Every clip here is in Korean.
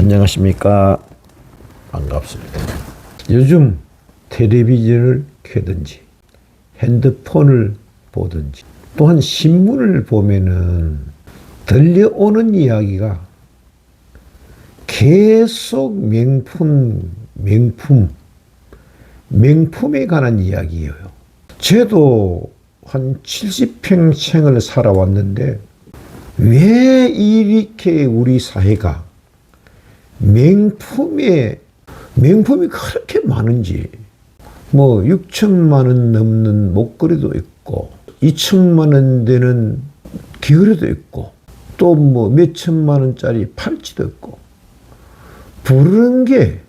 안녕하십니까. 반갑습니다. 요즘 텔레비전을 켜든지 핸드폰을 보든지 또한 신문을 보면은 들려오는 이야기가 계속 명품에 관한 이야기예요. 저도 한 70평생을 살아왔는데 왜 이렇게 우리 사회가 명품이 그렇게 많은지, 6천만 원 넘는 목걸이도 있고 2천만 원 되는 귀걸이도 있고 또 몇천만 원짜리 팔찌도 있고 부르는 게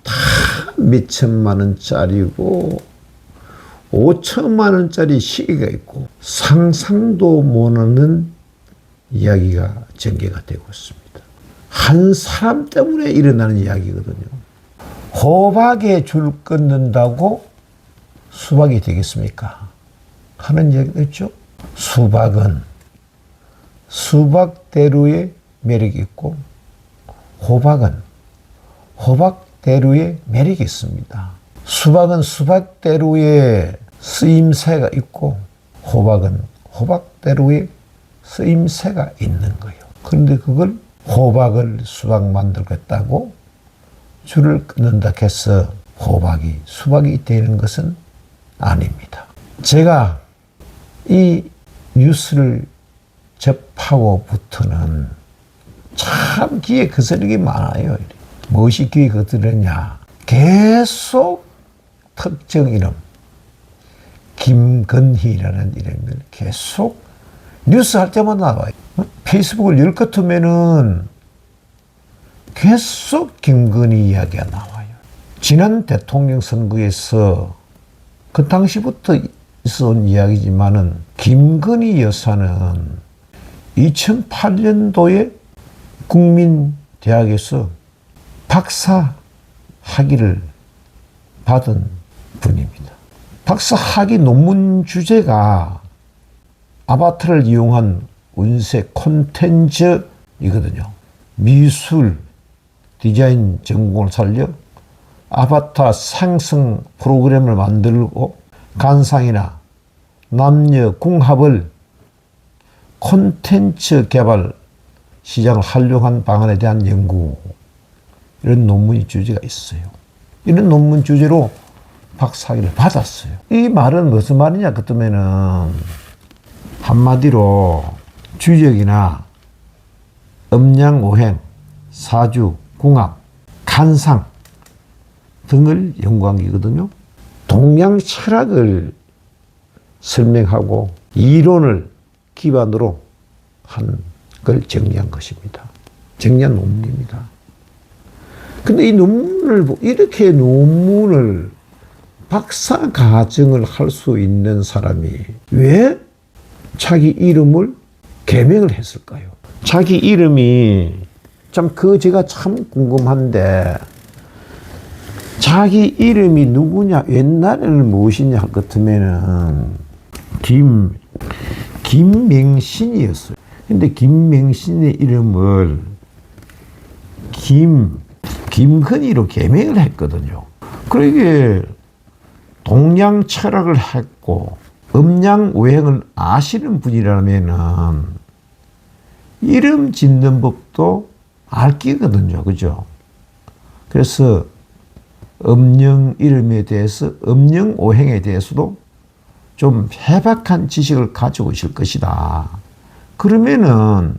다 몇천만 원짜리고 5천만 원짜리 시계가 있고 상상도 못하는 이야기가 전개가 되고 있습니다. 한 사람 때문에 일어나는 이야기거든요. 호박에 줄 끊는다고 수박이 되겠습니까? 하는 이야기가 있죠. 수박은 수박대로의 매력이 있고 호박은 호박대로의 매력이 있습니다. 수박은 수박대로의 쓰임새가 있고 호박은 호박대로의 쓰임새가 있는 거예요. 그런데 그걸 호박을 수박 만들겠다고 줄을 끊는다 해서 호박이 수박이 되는 것은 아닙니다. 제가 이 뉴스를 접하고부터는 참 귀에 거스르기 많아요. 무엇이 귀에 거스르냐. 계속 특정 이름, 김건희라는 이름을 계속 뉴스 할 때마다 나와요. 페이스북을 열 것 같으면은 계속 김건희 이야기가 나와요. 지난 대통령 선거에서 그 당시부터 있어온 이야기지만은 김건희 여사는 2008년도에 국민대학에서 박사 학위를 받은 분입니다. 박사 학위 논문 주제가 아바타를 이용한 운세 콘텐츠이거든요. 미술 디자인 전공을 살려 아바타 생성 프로그램을 만들고 관상이나 남녀 궁합을 콘텐츠 개발 시장을 활용한 방안에 대한 연구, 이런 논문이 주제가 있어요. 이런 논문 주제로 박사학위를 받았어요. 이 말은 무슨 말이냐 그러면은 한마디로 주력이나 음양오행, 사주, 궁합, 간상 등을 연구한 게거든요. 동양 철학을 설명하고 이론을 기반으로 한 걸 정리한 것입니다. 정리한 논문입니다. 근데 이 논문을, 이렇게 논문을 박사 과정을 할 수 있는 사람이 왜 자기 이름을 개명을 했을까요? 자기 이름이 제가 참 궁금한데, 자기 이름이 누구냐, 옛날에는 무엇이냐 할 것 같으면은 김맹신이었어요. 근데 김맹신의 이름을 김건희로 개명을 했거든요. 그러게 동양 철학을 했고 음양오행을 아시는 분이라면은 이름 짓는 법도 알기거든요. 그죠? 그래서 음양 이름에 대해서, 음양오행에 대해서도 좀 해박한 지식을 가지고 있을 것이다. 그러면은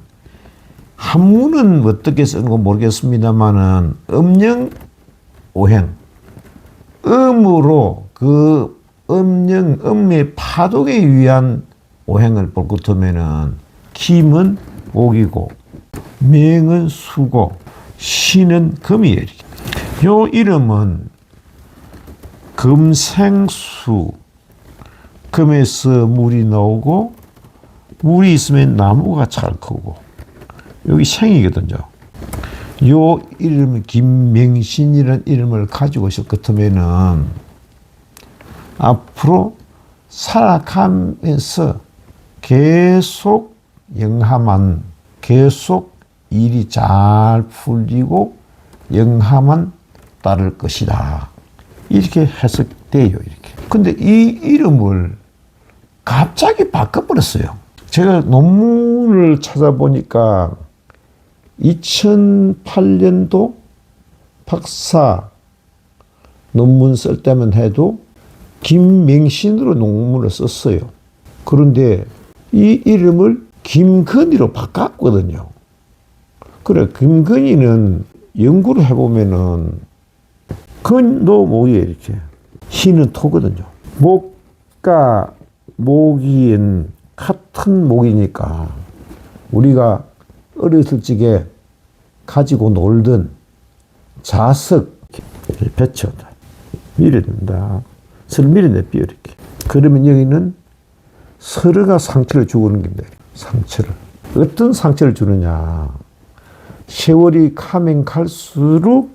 한문은 어떻게 쓰는 거 모르겠습니다만은 음양오행, 음으로 그 음의 파동에 의한 오행을 볼 것 같으면은 김은 목이고 명은 수고 신은 금이에요. 요 이름은 금생수, 금에서 물이 나오고 물이 있으면 나무가 잘 크고 여기 생이거든요. 요 이름은 김맹신이라는 이름을 가지고 있을 것 같으면은 앞으로 살아가면서 계속 영함한, 계속 일이 잘 풀리고 영함만 따를 것이다. 이렇게 해석돼요. 이렇게. 근데 이 이름을 갑자기 바꿔버렸어요. 제가 논문을 찾아보니까 2008년도 박사 논문 쓸 때만 해도 김맹신으로 논문을 썼어요. 그런데 이 이름을 김건희로 바꿨거든요. 그래, 김건희는 연구를 해보면은 건도 목이에요. 이렇게 희는 토거든요. 목과 모기는 같은 목이니까 우리가 어렸을 적에 가지고 놀던 자석 배쳐 밀어야 됩니다. 서로 밀어내삐요 이렇게. 그러면 여기는 서로가 상처를 주는 겁니다. 상처를. 어떤 상처를 주느냐. 세월이 가면 갈수록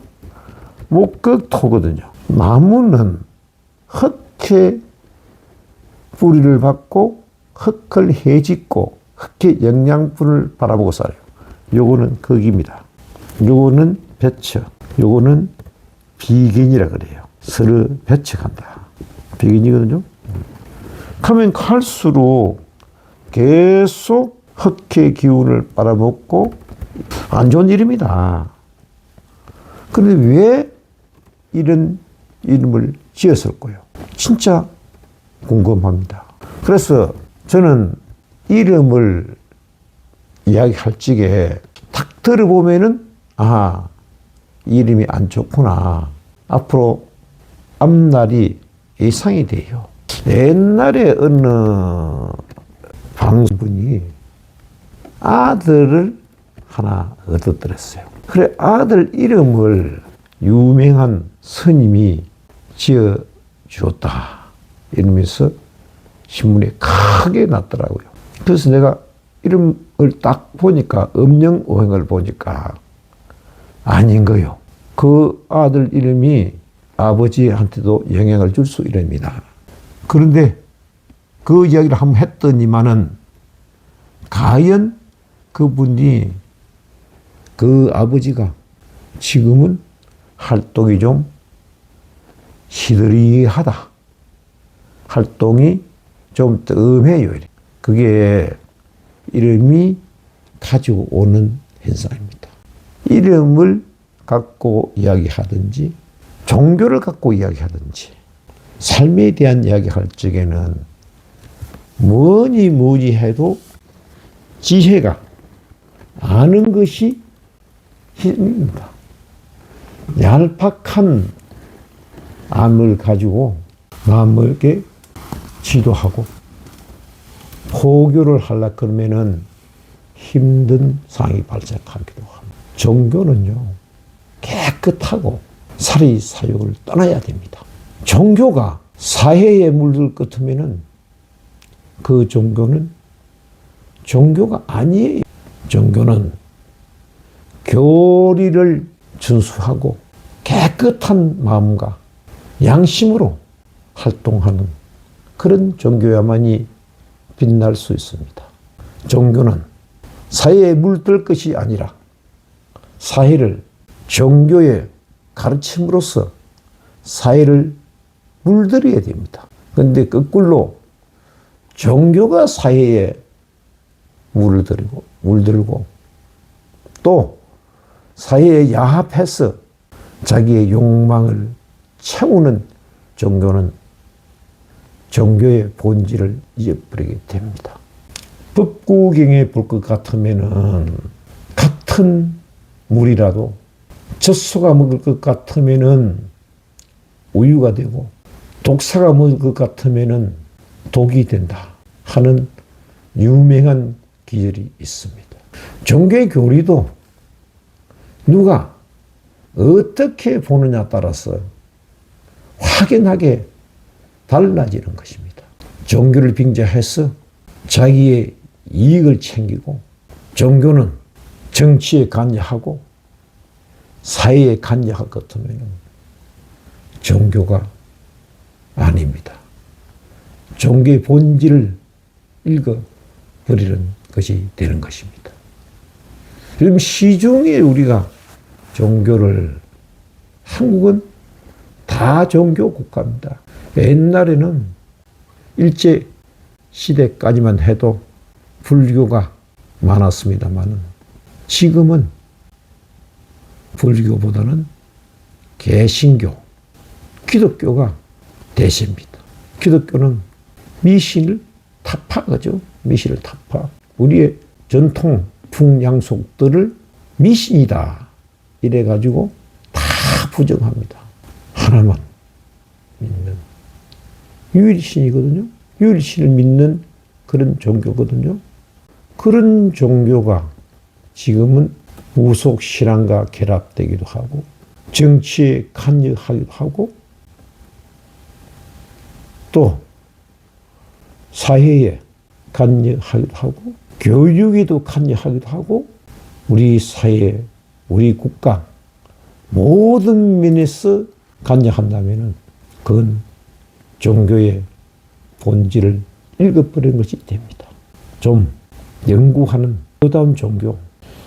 목극 토거든요. 나무는 흑해 뿌리를 받고 흑을 해짓고 흑해 영양분을 바라보고 살아요. 요거는 극입니다. 요거는 배척. 요거는 비견이라 그래요. 서로 배척한다. 비견이거든요. 가면 갈수록 계속 흑해 기운을 빨아먹고 안 좋은 이름이다. 그런데 왜 이런 이름을 지었을까요? 진짜 궁금합니다. 그래서 저는 이름을 이야기할 적에 딱 들어보면은 이름이 안 좋구나. 앞으로 앞날이 예상이 돼요. 옛날에 어느 방송분이 아들을 하나 얻어들었어요. 그래, 아들 이름을 유명한 스님이 지어주었다. 이러면서 신문에 크게 났더라고요. 그래서 내가 이름을 딱 보니까, 음영오행을 보니까 아닌 거요. 그 아들 이름이 아버지한테도 영향을 줄 수 있습니다. 그런데 그 이야기를 한번 했더니만은, 과연 그분이, 그 아버지가 지금은 활동이 좀 시들이하다. 활동이 좀 뜸해요. 그게 이름이 가지고 오는 현상입니다. 이름을 갖고 이야기하든지, 종교를 갖고 이야기하든지, 삶에 대한 이야기할 적에는 뭐니 해도 지혜가 아는 것이 힘입니다. 얄팍한 암을 가지고 마음에게 지도하고 포교를 하려 그러면은 힘든 상황이 발생하기도 합니다. 종교는요, 깨끗하고 사리사욕을 떠나야 됩니다. 종교가 사해에 물들 것 같으면은 그 종교는 종교가 아니에요. 종교는 교리를 준수하고 깨끗한 마음과 양심으로 활동하는 그런 종교야만이 빛날 수 있습니다. 종교는 사회에 물들 것이 아니라 사회를 종교의 가르침으로써 사회를 물들여야 됩니다. 그런데 거꾸로 종교가 사회에 물들고 또 사회에 야합해서 자기의 욕망을 채우는 종교는 종교의 본질을 잊어버리게 됩니다. 법구경에 볼 것 같으면은 같은 물이라도 젖소가 먹을 것 같으면은 우유가 되고 독사가 먹을 것 같으면은 독이 된다 하는 유명한 기절이 있습니다. 종교의 교리도 누가 어떻게 보느냐 따라서 확연하게 달라지는 것입니다. 종교를 빙자해서 자기의 이익을 챙기고, 종교는 정치에 관여하고 사회에 관여할 것 같으면 종교가 아닙니다. 종교의 본질을 읽어버리는 것이 되는 것입니다. 지금 시중에 우리가 종교를, 한국은 다 종교 국가입니다. 옛날에는 일제 시대까지만 해도 불교가 많았습니다만 지금은 불교보다는 개신교, 기독교가 대세입니다. 기독교는 미신을 타파하죠. 미신을 타파. 우리의 전통 풍양속들을 미신이다 이래가지고 다 부정합니다. 하나만 믿는 유일신이거든요. 유일신을 믿는 그런 종교거든요. 그런 종교가 지금은 무속신앙과 결합되기도 하고 정치에 관여하기도 하고 또 사회에 관여하기도 하고 교육에도 관여하기도 하고 우리 사회, 우리 국가 모든 면에서 관여한다면 그건 종교의 본질을 읽어버리는 것이 됩니다. 좀 연구하는 그다운 종교,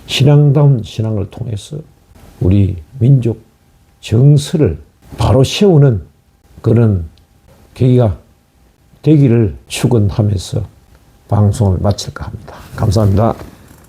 신앙다운 신앙을 통해서 우리 민족 정서를 바로 세우는 그런 계기가 되기를 축원하면서 방송을 마칠까 합니다. 감사합니다.